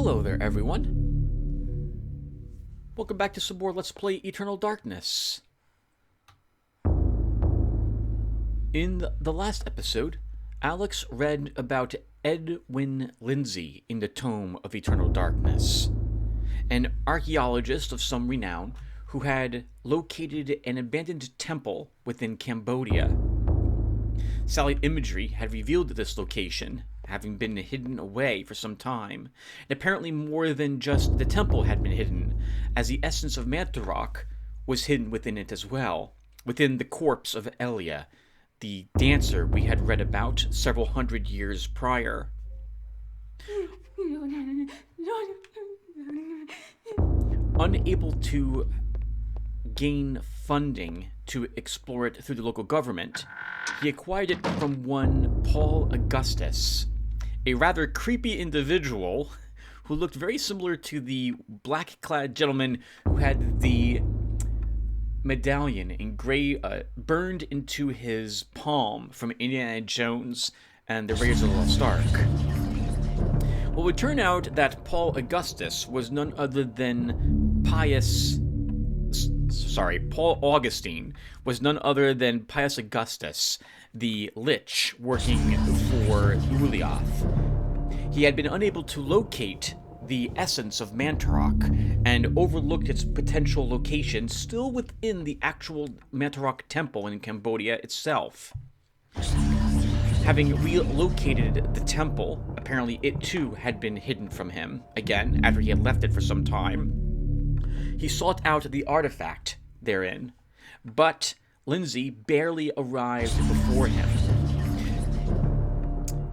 Hello there, everyone. Welcome back to some more Let's Play Eternal Darkness. In the last episode, Alex read about Edwin Lindsay in the Tome of Eternal Darkness, an archaeologist of some renown who had located an abandoned temple within Cambodia. Satellite imagery had revealed this location, having been hidden away for some time, and apparently more than just the temple had been hidden, as the essence of Mantarok was hidden within it as well, within the corpse of Elia, the dancer we had read about several hundred years prior. Unable to gain funding to explore it through the local government, he acquired it from one Paul Augustus, a rather creepy individual who looked very similar to the black-clad gentleman who had the medallion in gray burned into his palm from Indiana Jones and the Raiders of the Lost Ark. Well, it would turn out that Paul Augustus was none other than Paul Augustine was none other than Pius Augustus, the Lich working for Ulyaoth. He had been unable to locate the essence of Mantarok and overlooked its potential location still within the actual Mantarok temple in Cambodia itself. Having relocated the temple, apparently it too had been hidden from him, again, after he had left it for some time. He sought out the artifact therein, but Lindsay barely arrived before him.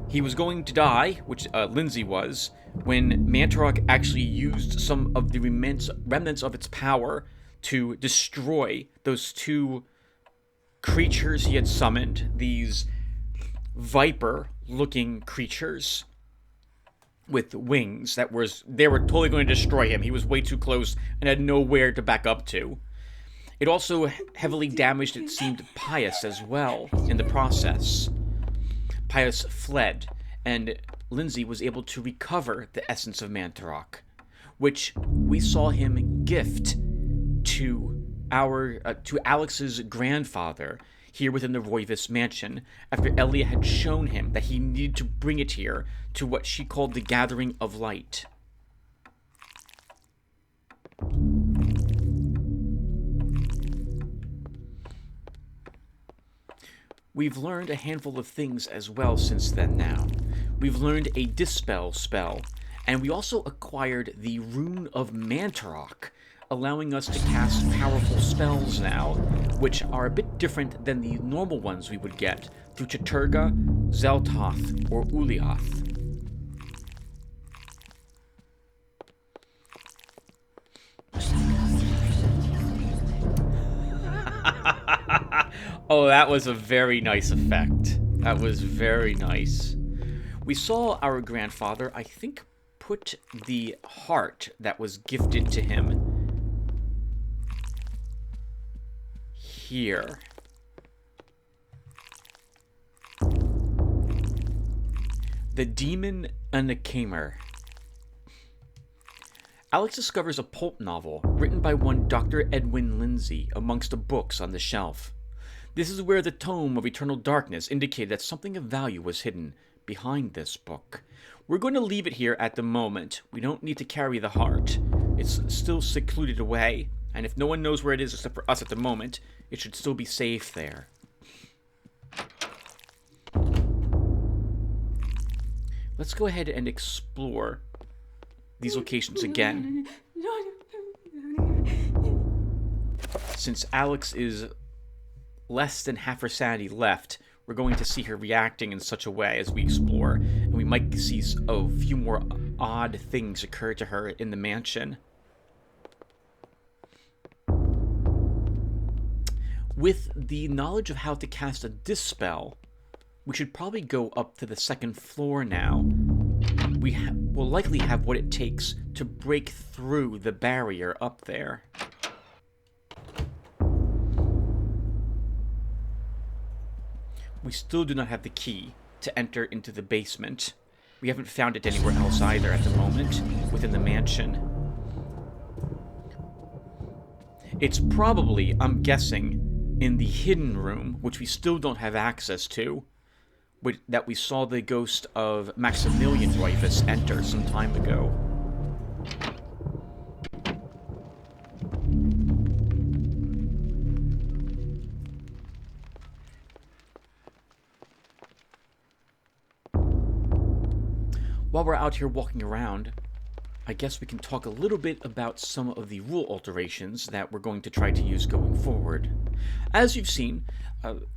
He was going to die, which Lindsay was, when Mantarok actually used some of the remnants of its power to destroy those two creatures he had summoned, these viper-looking creatures with wings they were totally going to destroy him. He was way too close and had nowhere to back up to. It also heavily damaged, it seemed, Pius as well in the process. Pius fled, and Lindsay was able to recover the essence of Mantarok, which we saw him gift to Alex's grandfather here within the Roivas mansion, after Elia had shown him that he needed to bring it here to what she called the Gathering of Light. We've learned a handful of things as well since then now. We've learned a Dispel spell, and we also acquired the Rune of Mantarok, allowing us to cast powerful spells now, which are a bit different than the normal ones we would get through Chaturga, Zeltoth, or Ulyaoth. Oh, that was a very nice effect. That was very nice. We saw our grandfather, I think, put the heart that was gifted to him here. The Demon and the Kamer. Alex discovers a pulp novel written by one Dr. Edwin Lindsay amongst the books on the shelf. This is where the Tome of Eternal Darkness indicated that something of value was hidden behind this book. We're going to leave it here at the moment. We don't need to carry the heart. It's still secluded away, and if no one knows where it is except for us at the moment, it should still be safe there. Let's go ahead and explore these locations again. Since Alex is less than half her sanity left, we're going to see her reacting in such a way as we explore, and we might see a few more odd things occur to her in the mansion. With the knowledge of how to cast a Dispel, we should probably go up to the second floor now. We will likely have what it takes to break through the barrier up there. We still do not have the key to enter into the basement. We haven't found it anywhere else either at the moment within the mansion. It's probably, I'm guessing, in the hidden room, which we still don't have access to, that we saw the ghost of Maximilian Roivas enter some time ago. While we're out here walking around, I guess we can talk a little bit about some of the rule alterations that we're going to try to use going forward. As you've seen,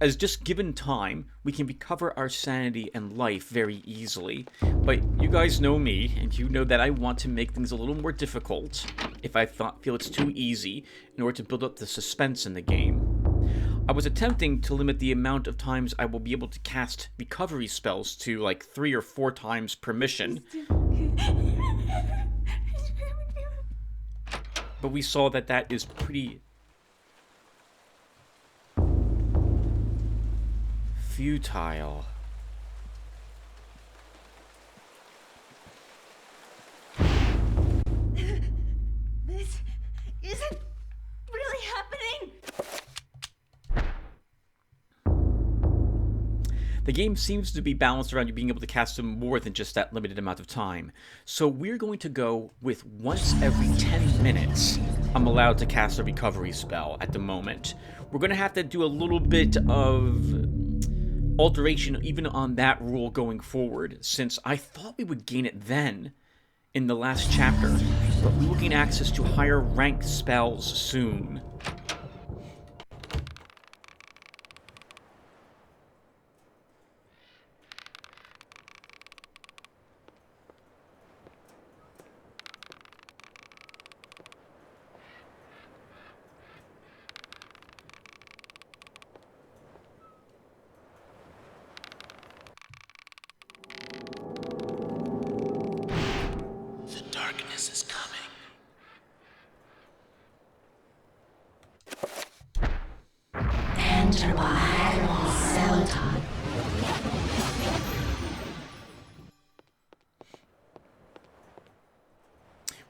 as just given time, we can recover our sanity and life very easily. But you guys know me, and you know that I want to make things a little more difficult if I feel it's too easy in order to build up the suspense in the game. I was attempting to limit the amount of times I will be able to cast recovery spells to like 3 or 4 times per mission. But we saw that that is pretty futile. This isn't really happening. The game seems to be balanced around you being able to cast them more than just that limited amount of time. So we're going to go with once every 10 minutes I'm allowed to cast a recovery spell at the moment. We're going to have to do a little bit of alteration even on that rule going forward, since I thought we would gain it then in the last chapter, but we will gain access to higher ranked spells soon.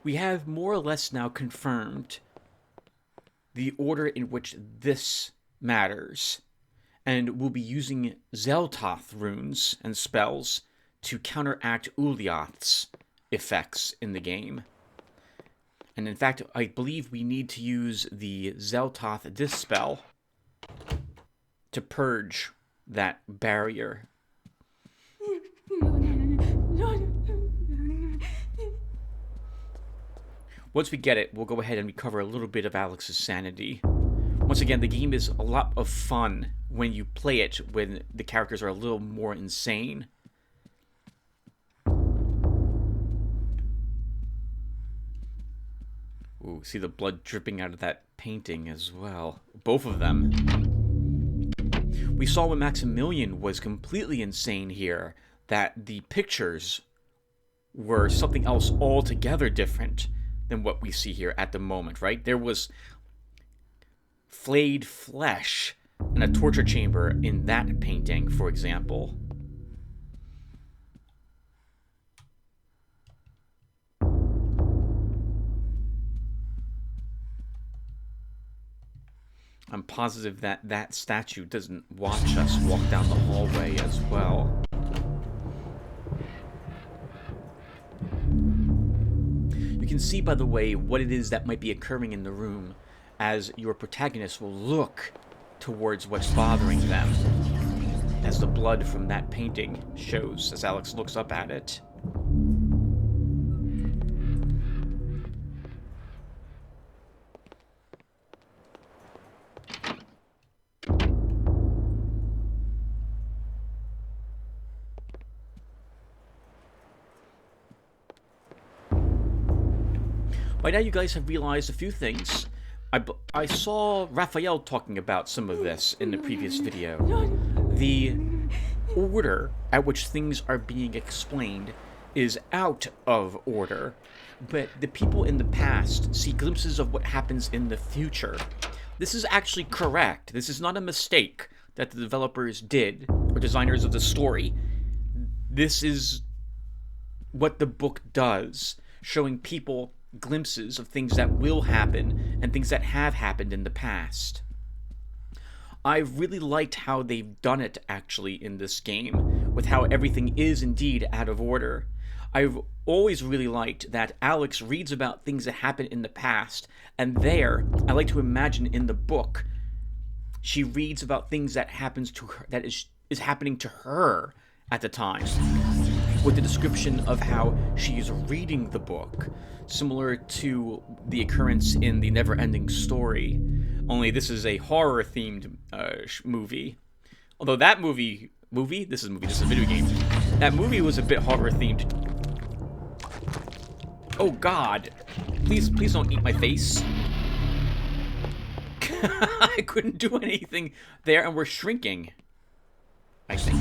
We have more or less now confirmed the order in which this matters, and we'll be using Xel'Toth runes and spells to counteract Ulyaoth's effects in the game. And in fact, I believe we need to use the Xel'Toth Dispel to purge that barrier. Once we get it, we'll go ahead and recover a little bit of Alex's sanity. Once again, the game is a lot of fun when you play it when the characters are a little more insane. Ooh, see the blood dripping out of that painting as well. Both of them. We saw when Maximilian was completely insane here that the pictures were something else altogether different than what we see here at the moment, right? There was flayed flesh and a torture chamber in that painting, for example. I'm positive that that statue doesn't watch us walk down the hallway as well. You can see, by the way, what it is that might be occurring in the room as your protagonist will look towards what's bothering them, as the blood from that painting shows as Alex looks up at it. By now you guys have realized a few things. I saw Raphael talking about some of this in the previous video. The order at which things are being explained is out of order, but the people in the past see glimpses of what happens in the future. This is actually correct. This is not a mistake that the developers did, or designers of the story. This is what the book does, showing people glimpses of things that will happen and things that have happened in the past. I really liked how they've done it, actually, in this game, with how everything is indeed out of order. I've always really liked that Alex reads about things that happened in the past, and there, I like to imagine in the book, she reads about things that happens to her, that is happening to her at the time, with the description of how she is reading the book, similar to the occurrence in the Never-Ending Story. Only this is a horror-themed movie. Although that movie, this is a video game. That movie was a bit horror-themed. Oh God! Please don't eat my face. I couldn't do anything there, and we're shrinking. I think.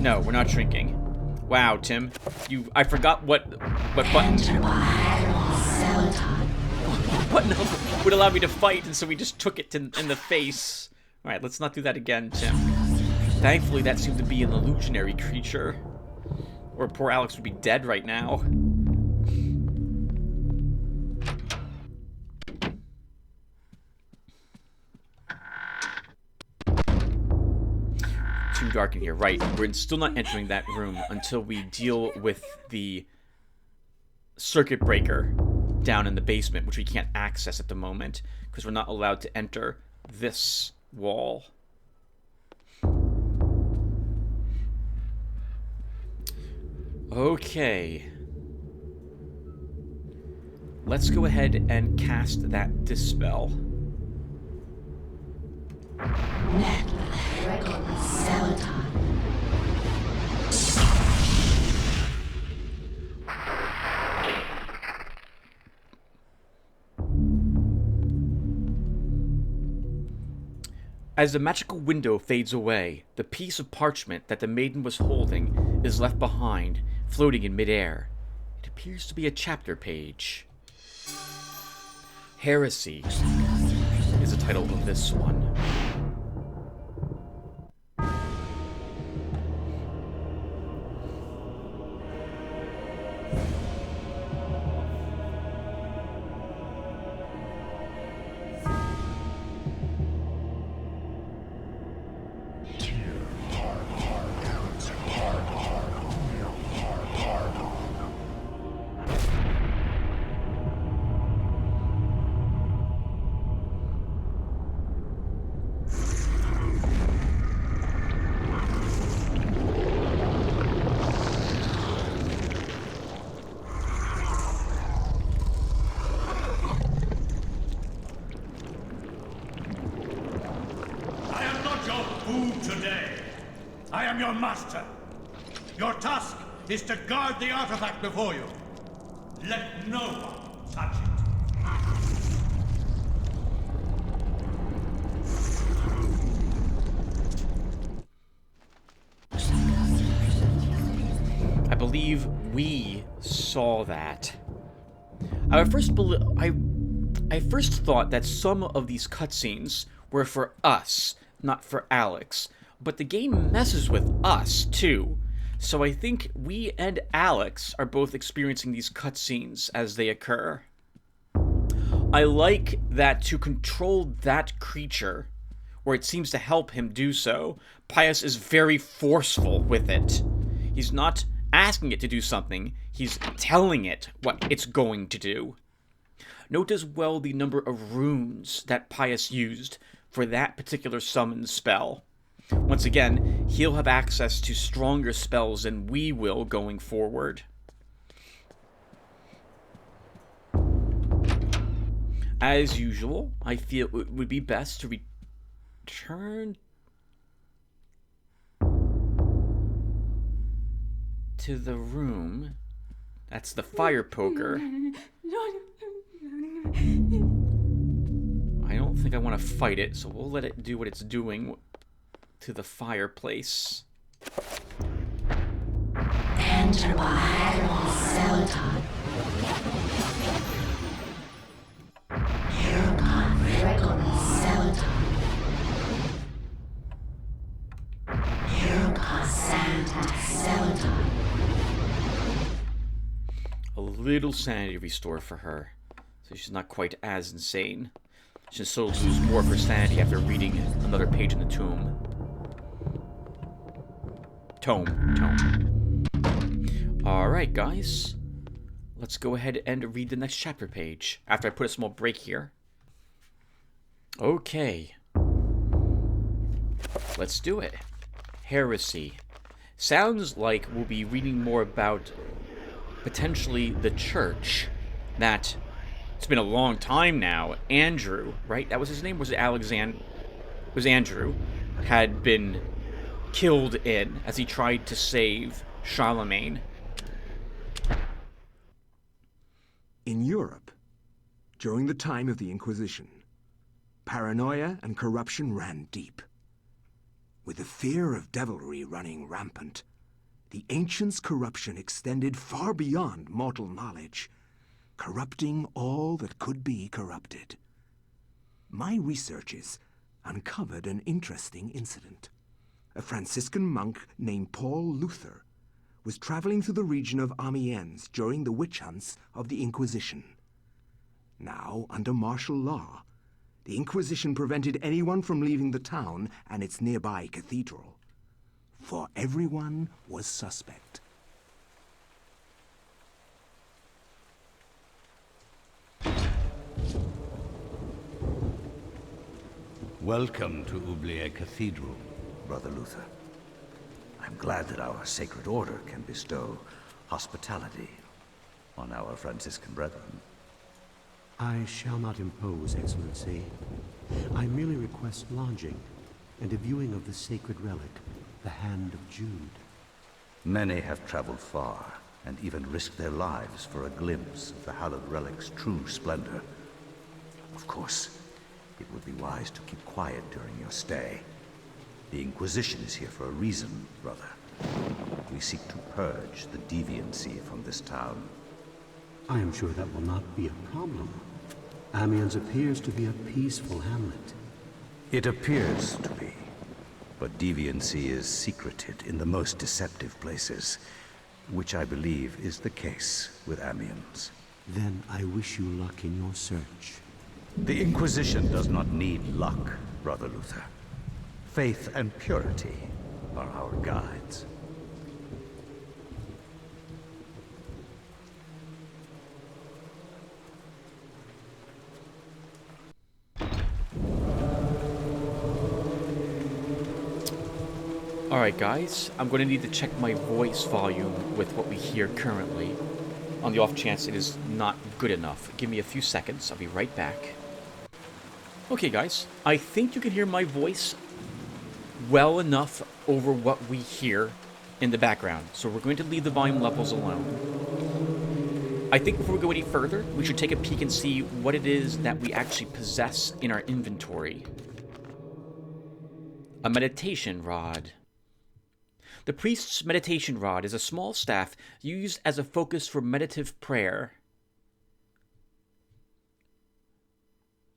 No, we're not shrinking. Wow, Tim, I forgot what button would allow me to fight, and so we just took it in the face. All right, let's not do that again, Tim. Thankfully, that seemed to be an illusionary creature, or poor Alex would be dead right now. Too dark in here. Right, we're still not entering that room until we deal with the circuit breaker down in the basement, which we can't access at the moment because we're not allowed to enter this wall. Okay. Let's go ahead and cast that dispel. As the magical window fades away, the piece of parchment that the maiden was holding is left behind, floating in midair. It appears to be a chapter page. Heresy is the title of this one. I am your master. Your task is to guard the artifact before you. Let no one touch it. I believe we saw that. I first thought that some of these cutscenes were for us, not for Alex. But the game messes with us, too. So I think we and Alex are both experiencing these cutscenes as they occur. I like that to control that creature, where it seems to help him do so, Pius is very forceful with it. He's not asking it to do something, he's telling it what it's going to do. Note as well the number of runes that Pius used for that particular summon spell. Once again, he'll have access to stronger spells than we will going forward. As usual, I feel it would be best to return to the room. That's the fire poker. I don't think I want to fight it, so we'll let it do what it's doing to the fireplace. Enter by Celadon. Paragon Regon Celadon. Paragon Santa Celadon. little sanity restored for her, so she's not quite as insane. She'll still lose more of her sanity after reading another page in the tome. Alright, guys. Let's go ahead and read the next chapter page, after I put a small break here. Okay. Let's do it. Heresy. Sounds like we'll be reading more about potentially the church that it's been a long time now. Andrew, right? That was his name? Was it Alexander? It was Andrew. Had been killed in as he tried to save Charlemagne. In Europe, during the time of the Inquisition, paranoia and corruption ran deep. With the fear of devilry running rampant, the ancients' corruption extended far beyond mortal knowledge, corrupting all that could be corrupted. My researches uncovered an interesting incident. A Franciscan monk named Paul Luther was traveling through the region of Amiens during the witch hunts of the Inquisition. Now, under martial law, the Inquisition prevented anyone from leaving the town and its nearby cathedral, for everyone was suspect. Welcome to Oubliette Cathedral, Brother Luther. I'm glad that our sacred order can bestow hospitality on our Franciscan brethren. I shall not impose, Excellency. I merely request lodging and a viewing of the sacred relic, the Hand of Jude. Many have traveled far and even risked their lives for a glimpse of the hallowed relic's true splendor. Of course, it would be wise to keep quiet during your stay. The Inquisition is here for a reason, brother. We seek to purge the deviancy from this town. I am sure that will not be a problem. Amiens appears to be a peaceful hamlet. It appears to be, but deviancy is secreted in the most deceptive places, which I believe is the case with Amiens. Then I wish you luck in your search. The Inquisition does not need luck, Brother Luther. Faith and purity are our guides. Alright guys, I'm going to need to check my voice volume with what we hear currently, on the off chance it is not good enough. Give me a few seconds, I'll be right back. Okay guys, I think you can hear my voice well enough over what we hear in the background, so we're going to leave the volume levels alone. I think before we go any further, we should take a peek and see what it is that we actually possess in our inventory. A meditation rod. The priest's meditation rod is a small staff used as a focus for meditative prayer.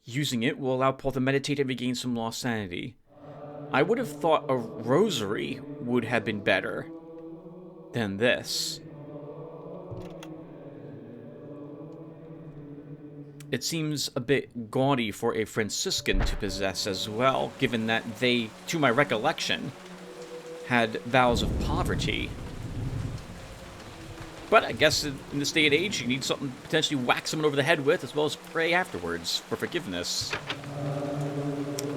Using it will allow Paul to meditate and regain some lost sanity. I would have thought a rosary would have been better than this. It seems a bit gaudy for a Franciscan to possess as well, given that they, to my recollection, had vows of poverty. But I guess in this day and age, you need something to potentially whack someone over the head with, as well as pray afterwards for forgiveness.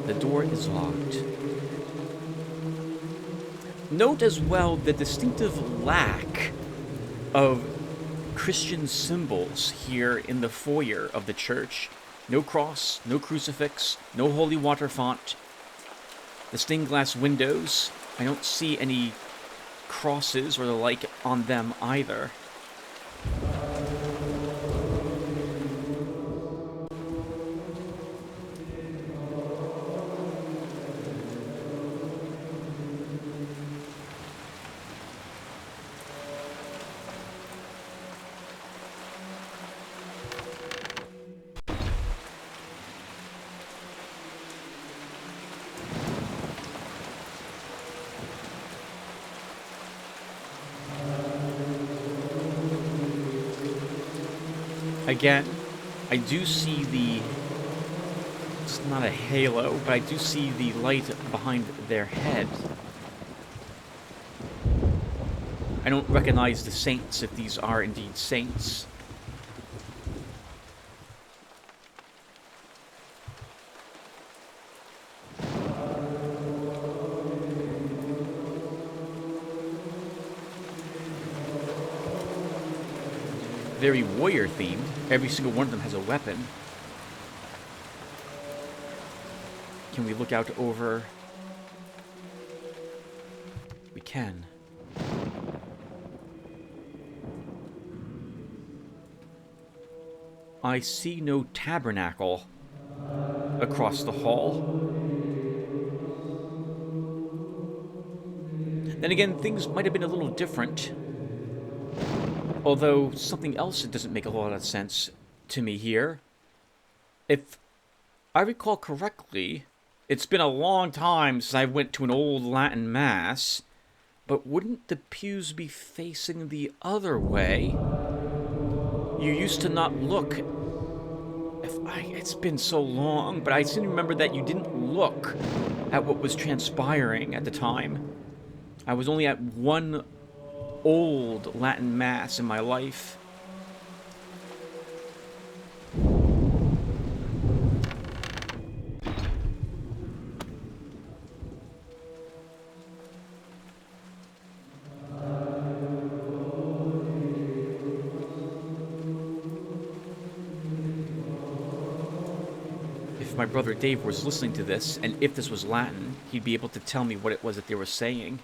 The door is locked. Note as well the distinctive lack of Christian symbols here in the foyer of the church. No cross, no crucifix, no holy water font. The stained glass windows, I don't see any crosses or the like on them either. again, I do see the... It's not a halo, but I do see the light behind their head. I don't recognize the saints, if these are indeed saints. Very warrior themed. Every single one of them has a weapon. Can we look out over? We can. I see no tabernacle across the hall. Then again, things might have been a little different. Although, something else that doesn't make a lot of sense to me here. If I recall correctly, it's been a long time since I went to an old Latin Mass, but wouldn't the pews be facing the other way? You used to not look... It's been so long, but I seem to remember that you didn't look at what was transpiring at the time. I was only at one old Latin Mass in my life. If my brother Dave was listening to this, and if this was Latin, he'd be able to tell me what it was that they were saying.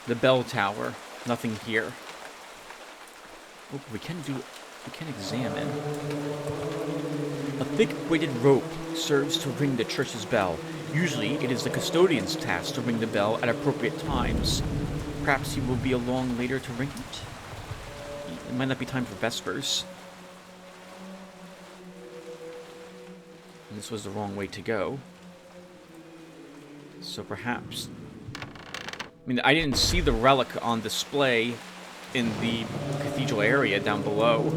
The bell tower. Nothing here. Oh, we can examine. A thick weighted rope serves to ring the church's bell. Usually, it is the custodian's task to ring the bell at appropriate times. Perhaps he will be along later to ring it? It might not be time for Vespers. And this was the wrong way to go. So perhaps... I mean, I didn't see the relic on display in the cathedral area down below.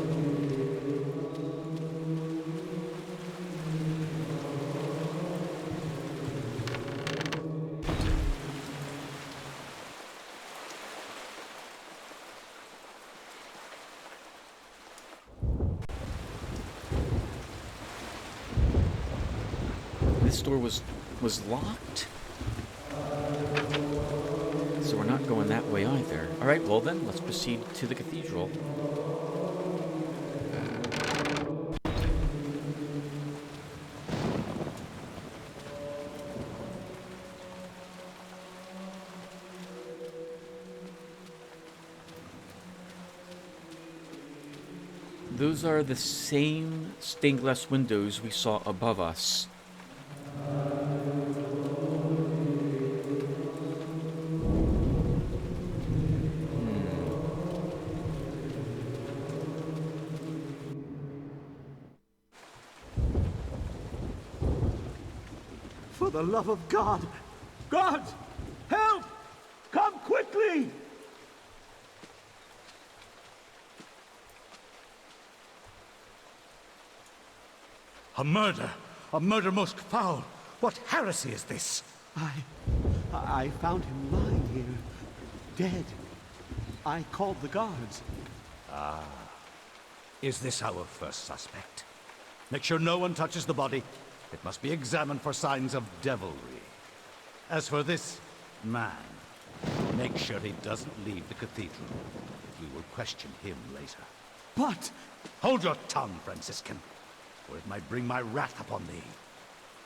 This door was locked? So we're not going that way either. Alright, well then, let's proceed to the cathedral. Those are the same stained glass windows we saw above us. For the love of God! God! Help! Come quickly! A murder! A murder most foul! What heresy is this? I found him lying here, dead. I called the guards. Is this our first suspect? Make sure no one touches the body. It must be examined for signs of devilry. As for this man, make sure he doesn't leave the cathedral. We will question him later. But... Hold your tongue, Franciscan, or it might bring my wrath upon thee.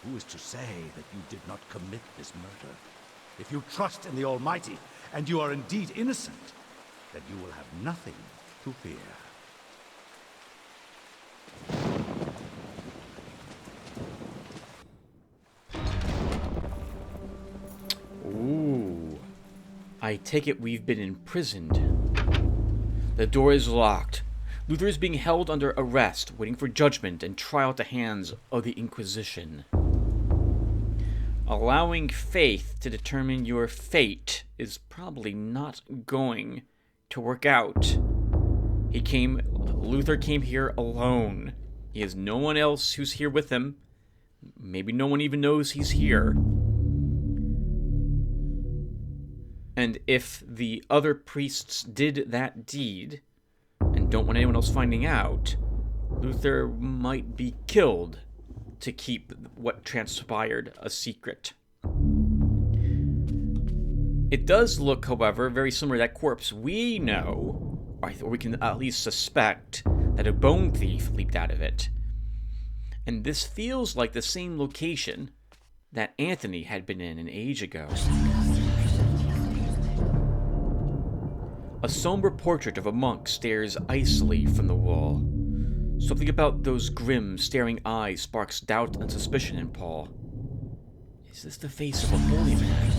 Who is to say that you did not commit this murder? If you trust in the Almighty, and you are indeed innocent, then you will have nothing to fear. Ooh. I take it we've been imprisoned. The door is locked. Luther is being held under arrest, waiting for judgment and trial at the hands of the Inquisition. allowing faith to determine your fate is probably not going to work out. Luther came here alone. He has no one else who's here with him. Maybe no one even knows he's here. And if the other priests did that deed and don't want anyone else finding out, Luther might be killed to keep what transpired a secret. It does look, however, very similar to that corpse. We know, or we can at least suspect, that a bone thief leaped out of it. And this feels like the same location that Anthony had been in an age ago. A somber portrait of a monk stares icily from the wall. Something about those grim, staring eyes sparks doubt and suspicion in Paul. Is this the face of a holy man?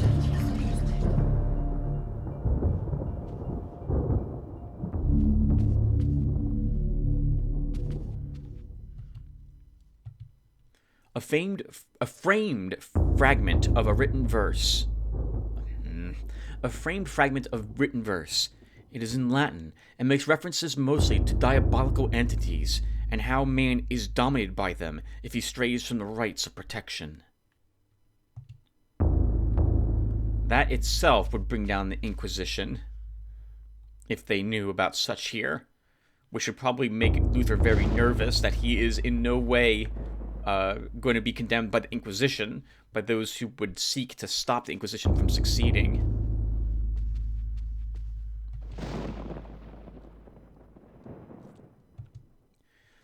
A framed fragment of written verse. It is in Latin and makes references mostly to diabolical entities and how man is dominated by them if he strays from the rights of protection. That itself would bring down the Inquisition if they knew about such here, which should probably make Luther very nervous that he is in no way going to be condemned by the Inquisition, by those who would seek to stop the Inquisition from succeeding.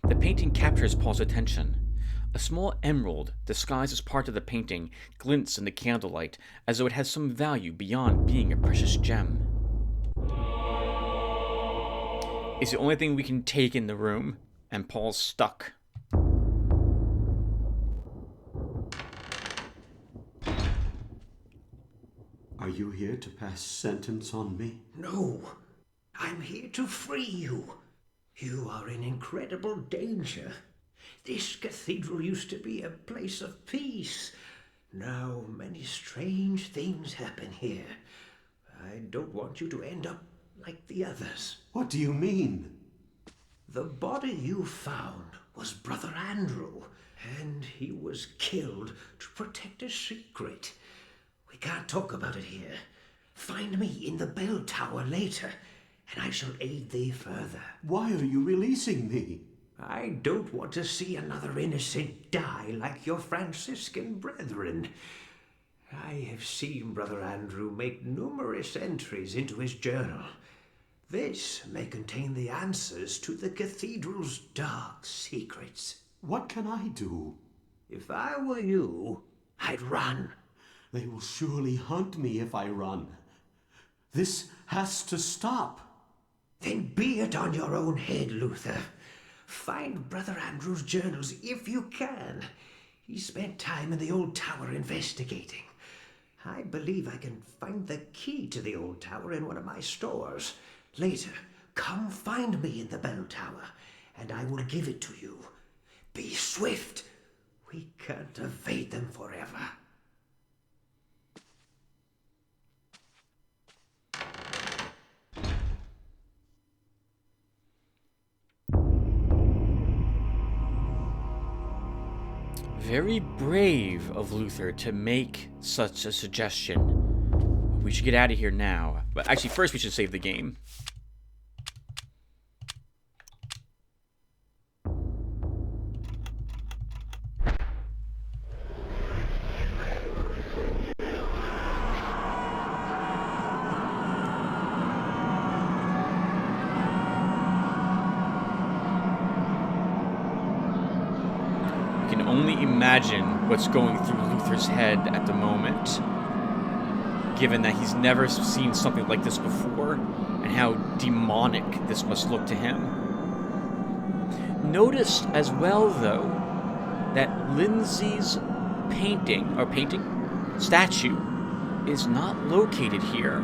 The painting captures Paul's attention. A small emerald, disguised as part of the painting, glints in the candlelight as though it has some value beyond being a precious gem. It's the only thing we can take in the room, and Paul's stuck. Are you here to pass sentence on me? No, I'm here to free you. You are in incredible danger. This cathedral used to be a place of peace. Now many strange things happen here. I don't want you to end up like the others. What do you mean? The body you found was Brother Andrew, and he was killed to protect a secret. We can't talk about it here. Find me in the bell tower later, and I shall aid thee further. Why are you releasing me? I don't want to see another innocent die like your Franciscan brethren. I have seen Brother Andrew make numerous entries into his journal. This may contain the answers to the cathedral's dark secrets. What can I do? If I were you, I'd run. They will surely hunt me if I run. This has to stop. Then be it on your own head, Luther. Find Brother Andrew's journals if you can. He spent time in the old tower investigating. I believe I can find the key to the old tower in one of my stores. Later, come find me in the bell tower, and I will give it to you. Be swift. We can't evade them forever. Very brave of Luther to make such a suggestion. We should get out of here now. But actually, first we should save the game. Imagine what's going through Luther's head at the moment, given that he's never seen something like this before, and how demonic this must look to him. Notice as well, though, that Lindsay's statue, is not located here.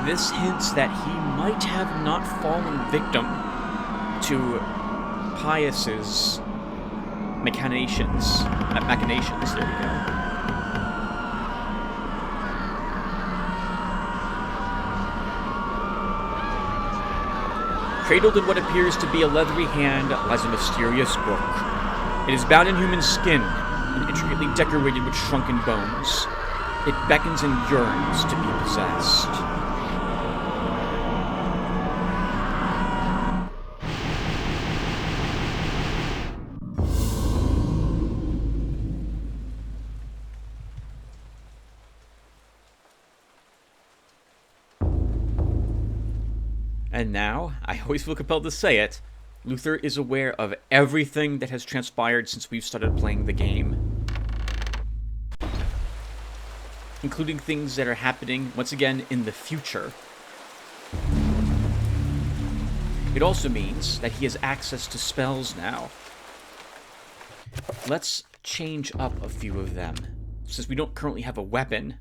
This hints that he might have not fallen victim to Pius's machinations. Machinations, there we go. Cradled in what appears to be a leathery hand lies a mysterious book. It is bound in human skin and intricately decorated with shrunken bones. It beckons and yearns to be possessed. And now, I always feel compelled to say it, Luther is aware of everything that has transpired since we've started playing the game. Including things that are happening, once again, in the future. It also means that he has access to spells now. Let's change up a few of them. Since we don't currently have a weapon,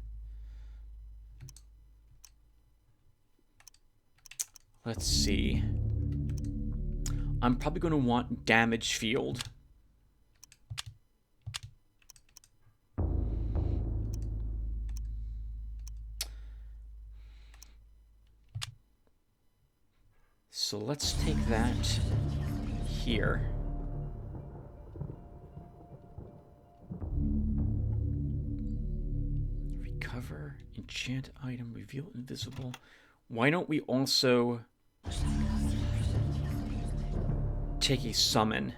let's see. I'm probably going to want damage field. So let's take that here. Recover, enchant item, reveal invisible. Why don't we also take a summon?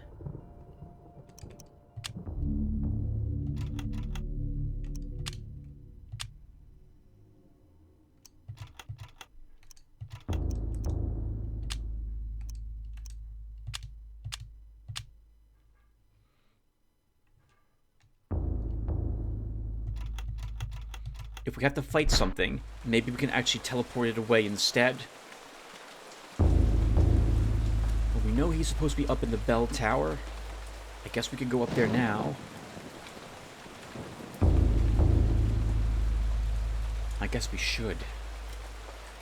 If we have to fight something, maybe we can actually teleport it away instead. Well, we know he's supposed to be up in the bell tower. I guess we could go up there now. I guess we should.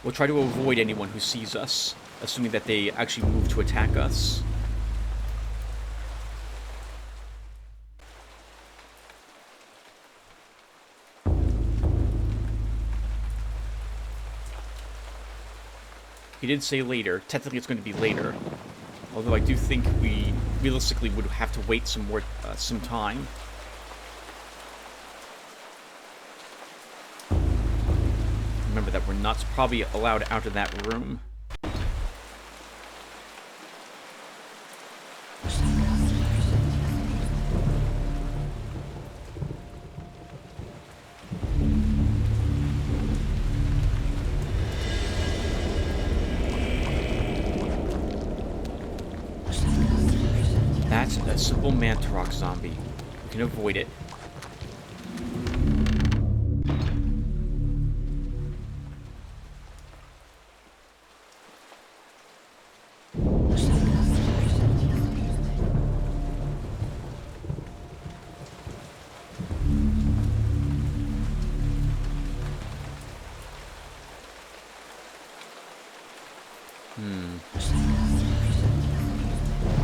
We'll try to avoid anyone who sees us, assuming that they actually move to attack us. He did say later. Technically, it's going to be later. Although I do think we realistically would have to wait some time. Remember that we're not probably allowed out of that room. That's a simple Mantarok zombie. We can avoid it.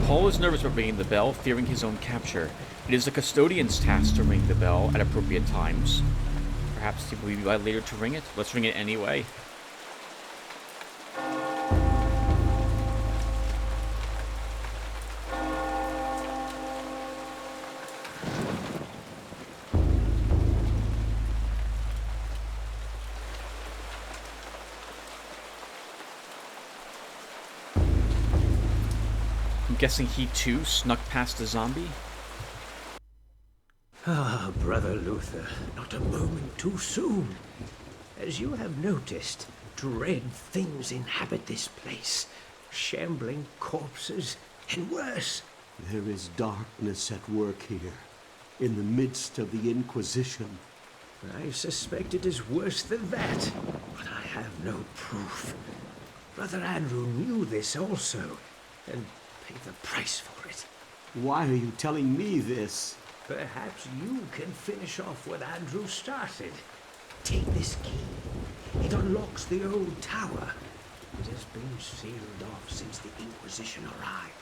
Paul is nervous about ringing the bell, fearing his own capture. It is the custodian's task to ring the bell at appropriate times. Perhaps he will be glad later to ring it? Let's ring it anyway. Guessing he too snuck past the zombie? Ah, Brother Luther, not a moment too soon. As you have noticed, dread things inhabit this place. Shambling corpses, and worse. There is darkness at work here, in the midst of the Inquisition. I suspect it is worse than that, but I have no proof. Brother Andrew knew this also, and paid the price for it. Why are you telling me this? Perhaps you can finish off what Andrew started. Take this key. It unlocks the old tower. It has been sealed off since the Inquisition arrived.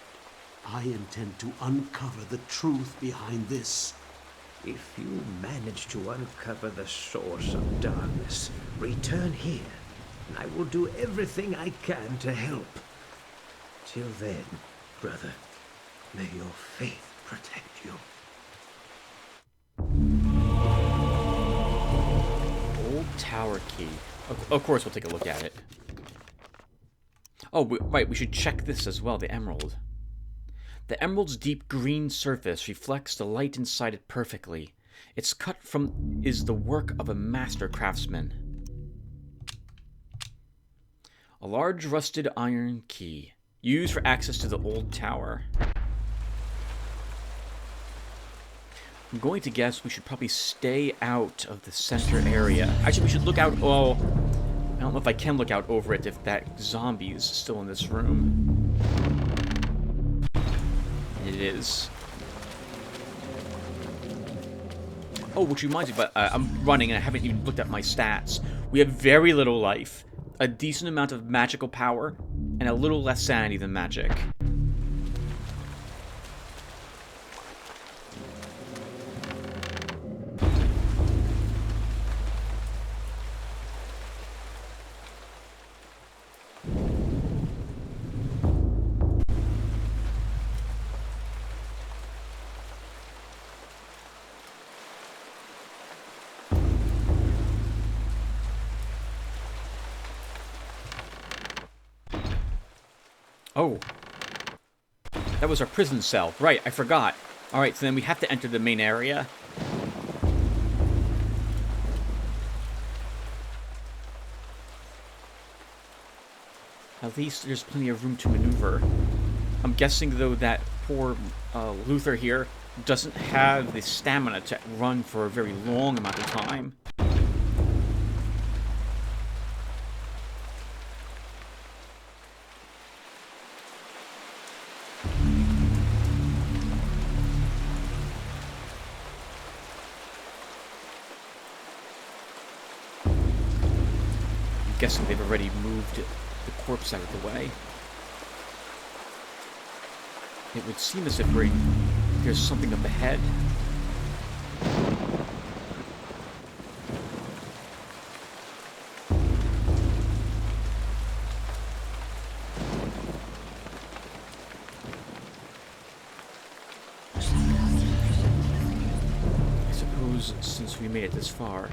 I intend to uncover the truth behind this. If you manage to uncover the source of darkness, return here, and I will do everything I can to help. Till then, brother, may your faith protect you. Old tower key. Of course, we'll take a look at it. Oh, right, we should check this as well, the emerald. The emerald's deep green surface reflects the light inside it perfectly. Its cut from is the work of a master craftsman. A large rusted iron key, used for access to the old tower. I'm going to guess we should probably stay out of the center area. Actually, we should look out. Oh, I don't know if I can look out over it if that zombie is still in this room. It is. Oh, which reminds me, but I'm running and I haven't even looked at my stats. We have very little life, a decent amount of magical power, and a little less sanity than magic. Oh. That was our prison cell. Right, I forgot. Alright, so then we have to enter the main area. At least there's plenty of room to maneuver. I'm guessing, though, that poor Luther here doesn't have the stamina to run for a very long amount of time. I'm guessing they've already moved the corpse out of the way. It would seem as if there's something up ahead. I suppose since we made it this far,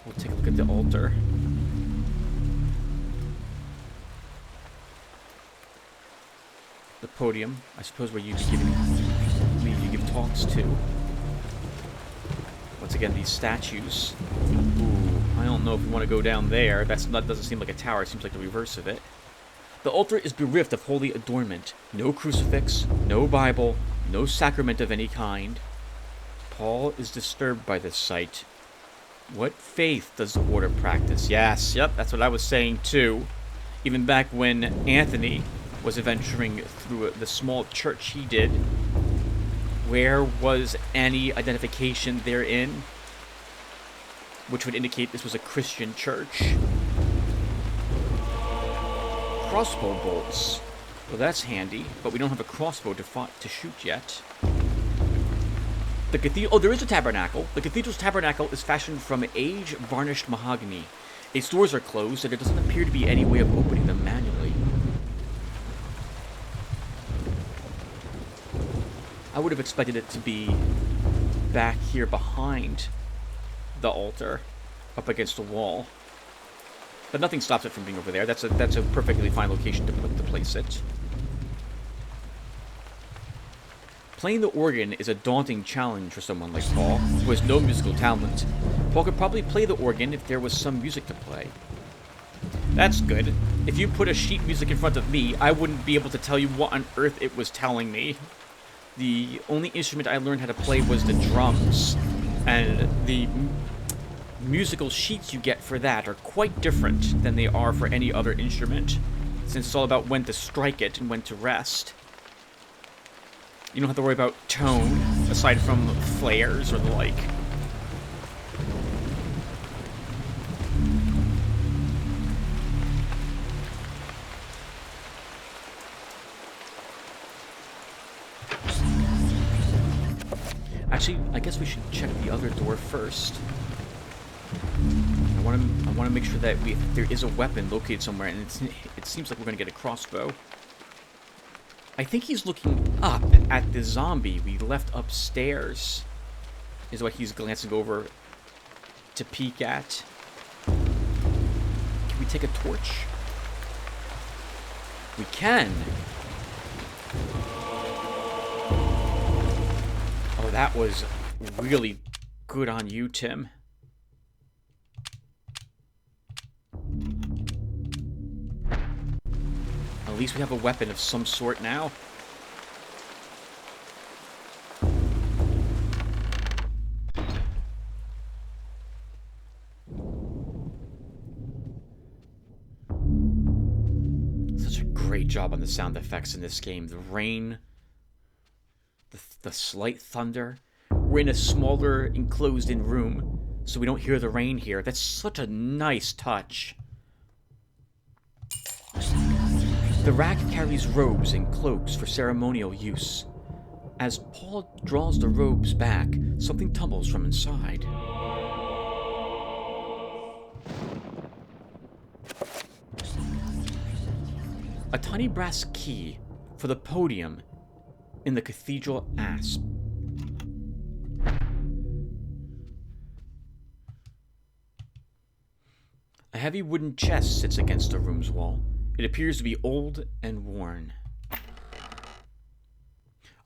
we'll take a look at the altar. The podium, I suppose, where you give talks to. Once again, these statues. Ooh, I don't know if we want to go down there. That doesn't seem like a tower. It seems like the reverse of it. The altar is bereft of holy adornment. No crucifix, no Bible, no sacrament of any kind. Paul is disturbed by this sight. What faith does the order practice? Yes, yep, that's what I was saying too. Even back when Anthony was adventuring through the small church he did, where was any identification therein which would indicate this was a Christian church? Crossbow bolts. Well, that's handy, but we don't have a crossbow to shoot yet. The cathedral. Oh, there is a tabernacle. The cathedral's tabernacle is fashioned from age-varnished mahogany. Its doors are closed, and there doesn't appear to be any way of opening them manually. I would have expected it to be back here behind the altar, up against the wall. But nothing stops it from being over there. That's a perfectly fine location to place it. Playing the organ is a daunting challenge for someone like Paul, who has no musical talent. Paul could probably play the organ if there was some music to play. That's good. If you put a sheet music in front of me, I wouldn't be able to tell you what on earth it was telling me. The only instrument I learned how to play was the drums, and the musical sheets you get for that are quite different than they are for any other instrument, since it's all about when to strike it and when to rest. You don't have to worry about tone, aside from flares or the like. Actually, I guess we should check the other door first. I want to make sure that there is a weapon located somewhere, and it seems like we're going to get a crossbow. I think he's looking up at the zombie we left upstairs, is what he's glancing over to peek at. Can we take a torch? We can. Oh, that was really good on you, Tim. At least we have a weapon of some sort now. Such a great job on the sound effects in this game. The rain, the slight thunder. We're in a smaller, enclosed-in room, so we don't hear the rain here. That's such a nice touch. The rack carries robes and cloaks for ceremonial use. As Paul draws the robes back, something tumbles from inside. A tiny brass key for the podium in the cathedral apse. A heavy wooden chest sits against the room's wall. It appears to be old and worn.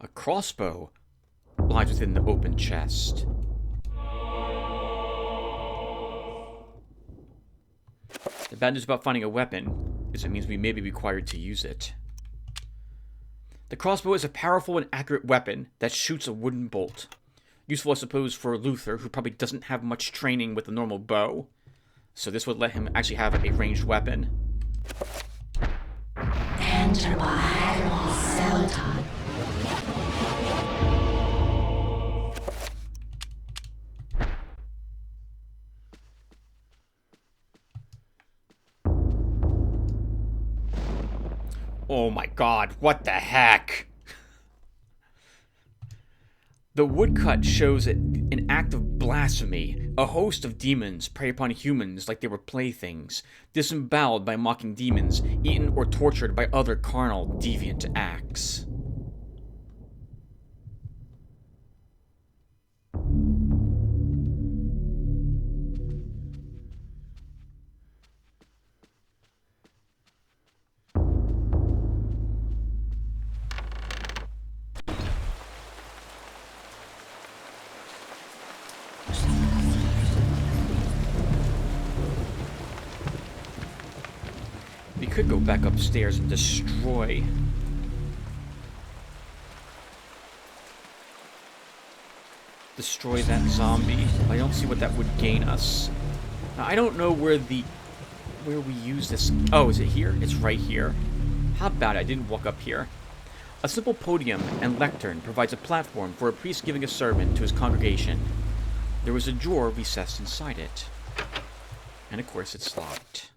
A crossbow lies within the open chest. The bad news about finding a weapon is it means we may be required to use it. The crossbow is a powerful and accurate weapon that shoots a wooden bolt. Useful, I suppose, for Luther, who probably doesn't have much training with a normal bow. So this would let him actually have a ranged weapon. Enter by Admiral Celadon. Oh my god, what the heck? The woodcut shows an act of blasphemy. A host of demons prey upon humans like they were playthings, disemboweled by mocking demons, eaten or tortured by other carnal, deviant acts. We could go back upstairs and destroy that zombie. I don't see what that would gain us. Now, I don't know where we use this. Oh, is it here? It's right here. How about it? I didn't walk up here. A simple podium and lectern provides a platform for a priest giving a sermon to his congregation. There was a drawer recessed inside it. And of course it's locked.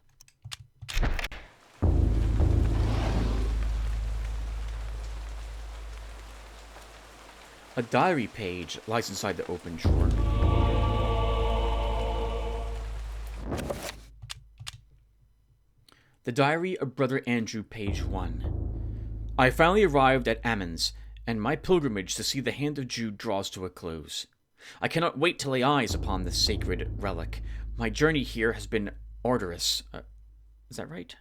A diary page lies inside the open drawer. The Diary of Brother Andrew, page 1. I finally arrived at Amiens, and my pilgrimage to see the Hand of Jude draws to a close. I cannot wait to lay eyes upon this sacred relic. My journey here has been arduous. Is that right?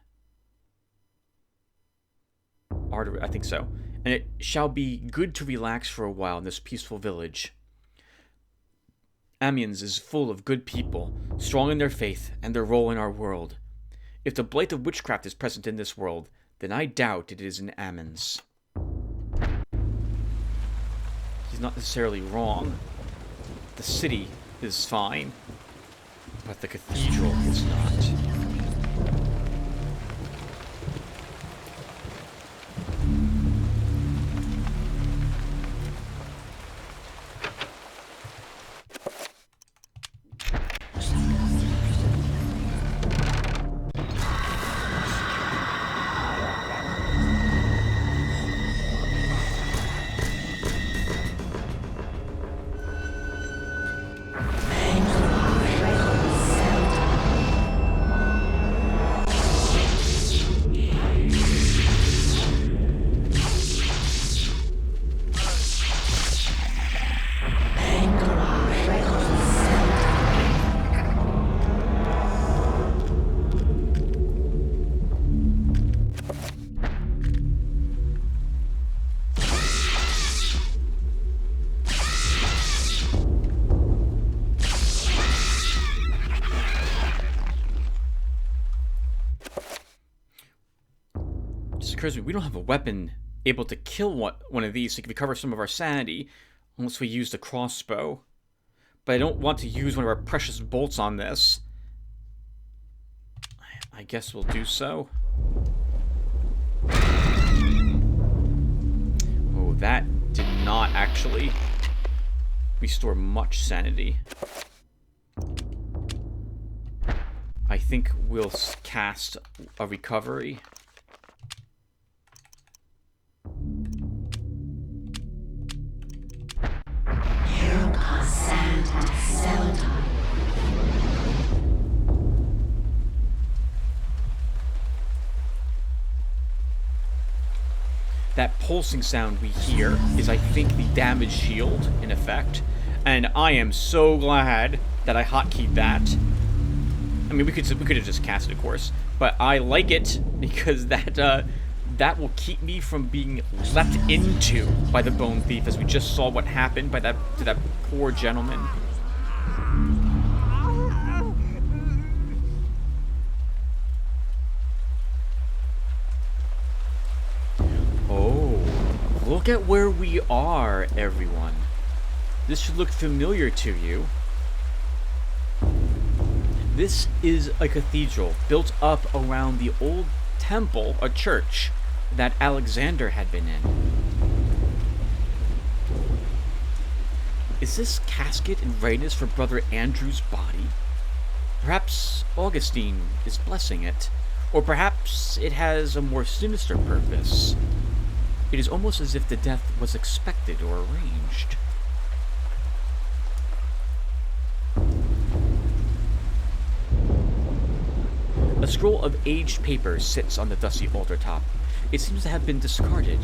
I think so. And it shall be good to relax for a while in this peaceful village. Amiens is full of good people, strong in their faith and their role in our world. If the blight of witchcraft is present in this world, then I doubt it is in Amiens. He's not necessarily wrong. The city is fine, but the cathedral is not. just occurs to me, we don't have a weapon able to kill one of these, so we can recover some of our sanity, unless we use the crossbow. But I don't want to use one of our precious bolts on this. I guess we'll do so. Oh, that did not actually restore much sanity. I think we'll cast a recovery. That pulsing sound we hear is, I think, the damage shield, in effect. And I am so glad that I hotkeyed that. I mean, we could have just cast it, of course. But I like it because that will keep me from being leapt into by the Bone Thief, as we just saw what happened to that poor gentleman. Oh, look at where we are, everyone. This should look familiar to you. This is a cathedral built up around the old temple, a church, that Alexander had been in. Is this casket in readiness for Brother Andrew's body? Perhaps Augustine is blessing it, or perhaps it has a more sinister purpose. It is almost as if the death was expected or arranged. A scroll of aged paper sits on the dusty altar top. It seems to have been discarded.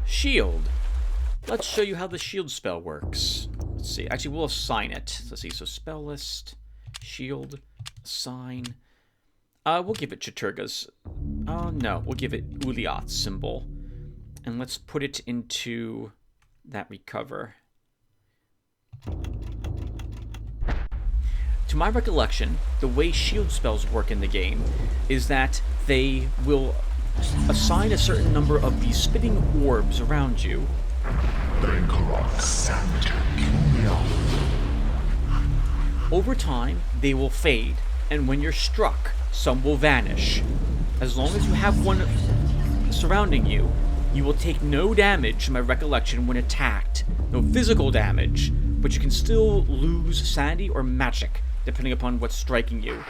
Shield. Let's show you how the shield spell works. Let's see. Actually, we'll assign it. Let's see. So spell list, shield, assign. We'll give it Chaturga's. No, we'll give it Uliath's symbol. And let's put it into that recover. To my recollection, the way shield spells work in the game is that they will assign a certain number of these spitting orbs around you. Over time, they will fade, and when you're struck, some will vanish. As long as you have one surrounding you, you will take no damage, to my recollection, when attacked. No physical damage, but you can still lose sanity or magic, depending upon what's striking you.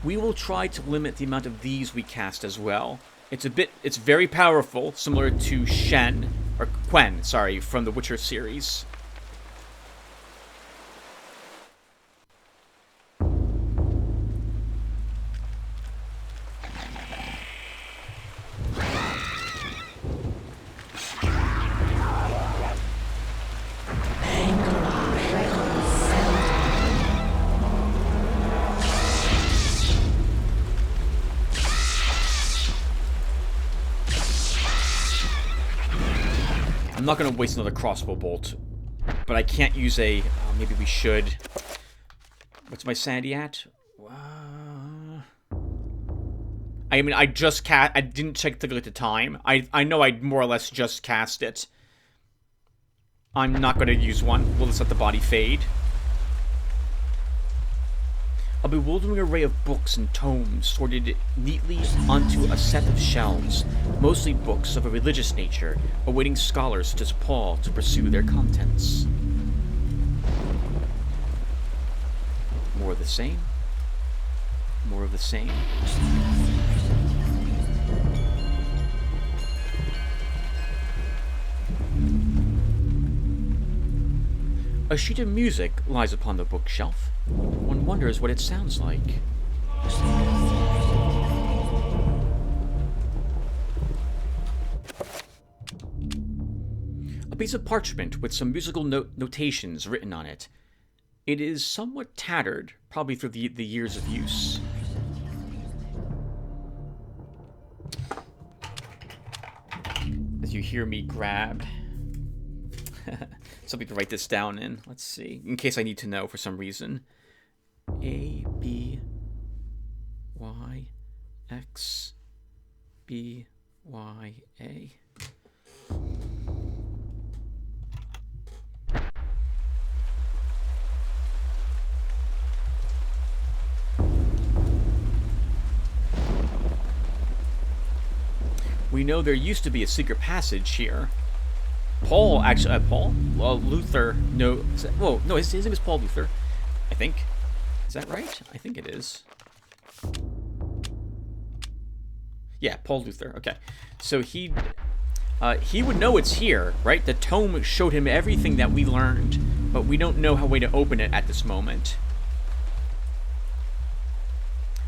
We will try to limit the amount of these we cast as well. It's very powerful, similar to Quen, from the Witcher series. I'm not going to waste another crossbow bolt, but I can't use a... maybe we should. What's my sanity at? I mean, I didn't check the time. I know I more or less just cast it. I'm not going to use one. We'll just let the body fade. A bewildering array of books and tomes sorted neatly onto a set of shelves, mostly books of a religious nature, awaiting scholars such as Paul to pursue their contents. More of the same. More of the same. A sheet of music lies upon the bookshelf. One wonders what it sounds like. A piece of parchment with some musical notations written on it. It is somewhat tattered, probably through the years of use. you hear me grab something to write this down in. Let's see, in case I need to know for some reason. A, B, Y, X, B, Y, A. We know there used to be a secret passage here. Paul, actually, Luther, no, whoa, no, his name is Paul Luther, I think. Is that right? I think it is. Yeah, Paul Luther, okay. So he would know it's here, right? The tome showed him everything that we learned, but we don't know how way to open it at this moment.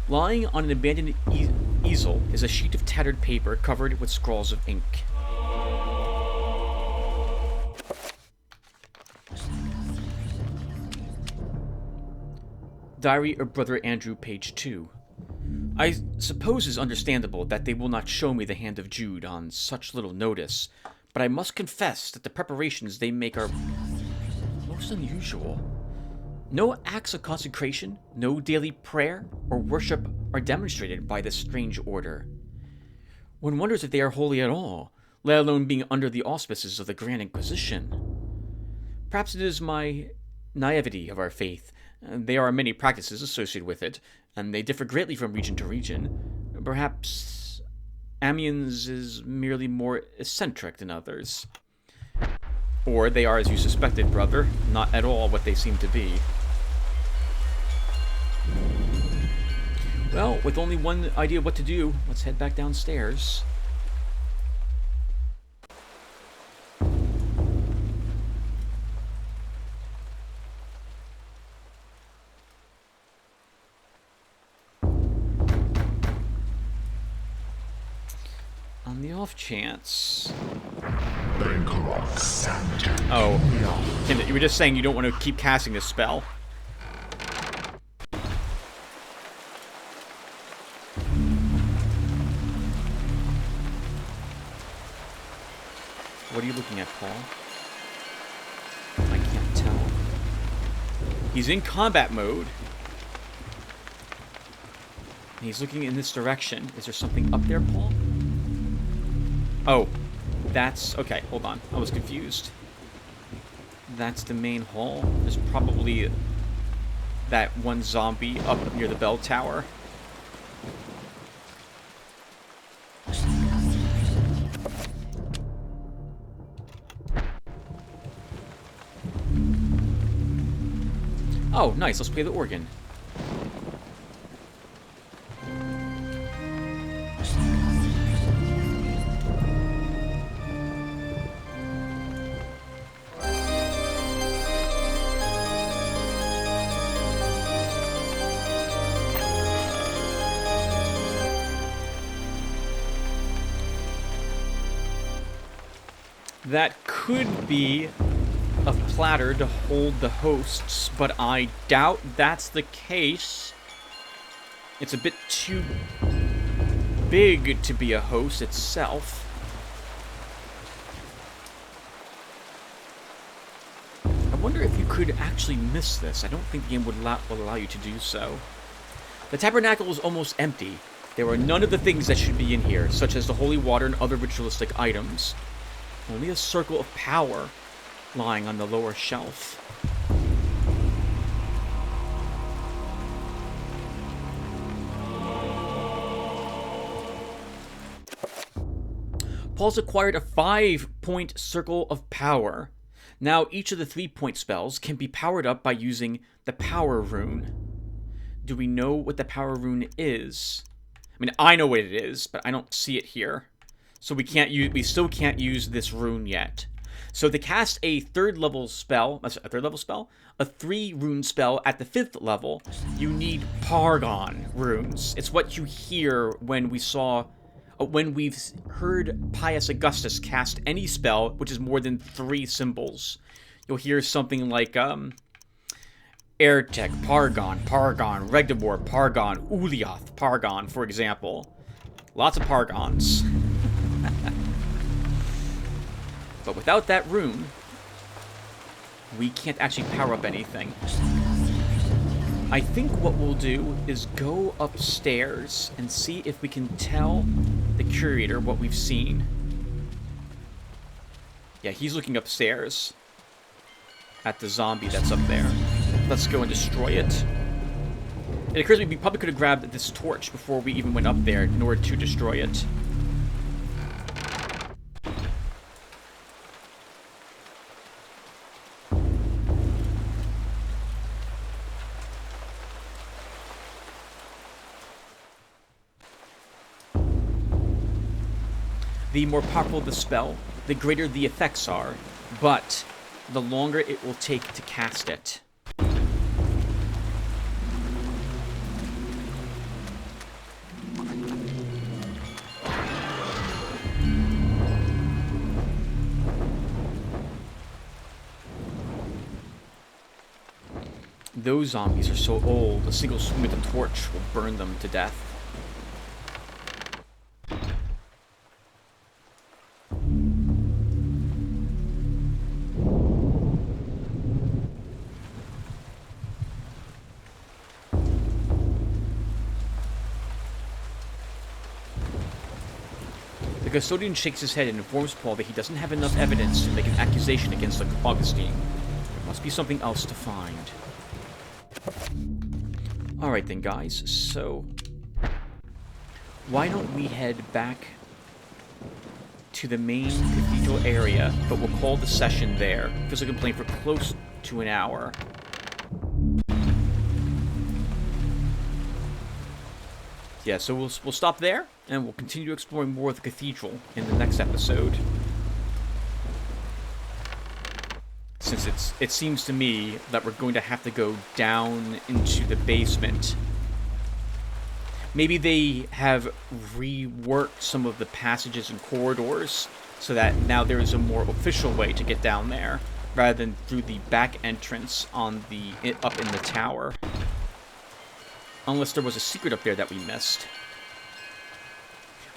Lying on an abandoned easel is a sheet of tattered paper covered with scrawls of ink. Diary of Brother Andrew, page 2. I suppose it's understandable that they will not show me the hand of Jude on such little notice, but I must confess that the preparations they make are most unusual. No acts of consecration, no daily prayer or worship are demonstrated by this strange order. One wonders if they are holy at all, let alone being under the auspices of the Grand Inquisition. Perhaps it is my naivety of our faith. There are many practices associated with it, and they differ greatly from region to region. Perhaps Amiens is merely more eccentric than others. Or they are, as you suspected, brother, not at all what they seem to be. Well, with only one idea of what to do, let's head back downstairs. On the off chance... Oh, you were just saying you don't want to keep casting this spell. What are you looking at, Paul? I can't tell. He's in combat mode. And he's looking in this direction. Is there something up there, Paul? Oh, that's... Okay, hold on. I was confused. That's the main hall. There's probably that one zombie up near the bell tower. Oh, nice. Let's play the organ. That could be a platter to hold the hosts, but I doubt that's the case. It's a bit too big to be a host itself. I wonder if you could actually miss this. I don't think the game would allow you to do so. The tabernacle is almost empty. There are none of the things that should be in here, such as the holy water and other ritualistic items. Only a circle of power lying on the lower shelf. Paul's acquired a 5-point circle of power. Now each of the 3-point spells can be powered up by using the power rune. Do we know what the power rune is? I mean, I know what it is, but I don't see it here. So we still can't use this rune yet. So to cast a third level spell, a 3-rune spell at the 5th level, you need Paragon runes. It's what you hear when we've heard Pius Augustus cast any spell which is more than 3 symbols. You'll hear something like Airtech, Paragon, Regdemor, Paragon, Ulioth, Paragon, for example. Lots of Paragons. But without that rune, we can't actually power up anything. I think what we'll do is go upstairs and see if we can tell the curator what we've seen. Yeah, he's looking upstairs at the zombie that's up there. Let's go and destroy it. It occurs to me we probably could have grabbed this torch before we even went up there in order to destroy it. The more powerful the spell, the greater the effects are, but the longer it will take to cast it. Those zombies are so old, a single swing with a torch will burn them to death. The custodian shakes his head and informs Paul that he doesn't have enough evidence to make an accusation against Augustine. There must be something else to find. Alright then, guys, so why don't we head back to the main cathedral area, but we'll call the session there, because we've been playing for close to an hour. Yeah, so we'll stop there, and we'll continue exploring more of the cathedral in the next episode. Since it seems to me that we're going to have to go down into the basement. Maybe they have reworked some of the passages and corridors so that now there is a more official way to get down there, rather than through the back entrance on up in the tower. Unless there was a secret up there that we missed.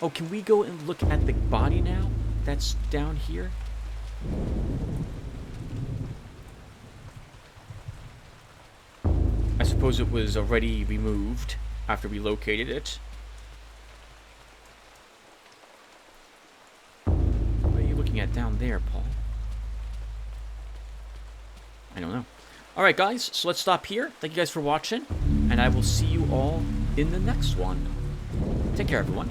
Oh, can we go and look at the body now? That's down here? I suppose it was already removed after we located it. What are you looking at down there, Paul? I don't know. Alright guys, so let's stop here. Thank you guys for watching, and I will see you all in the next one. Take care, everyone.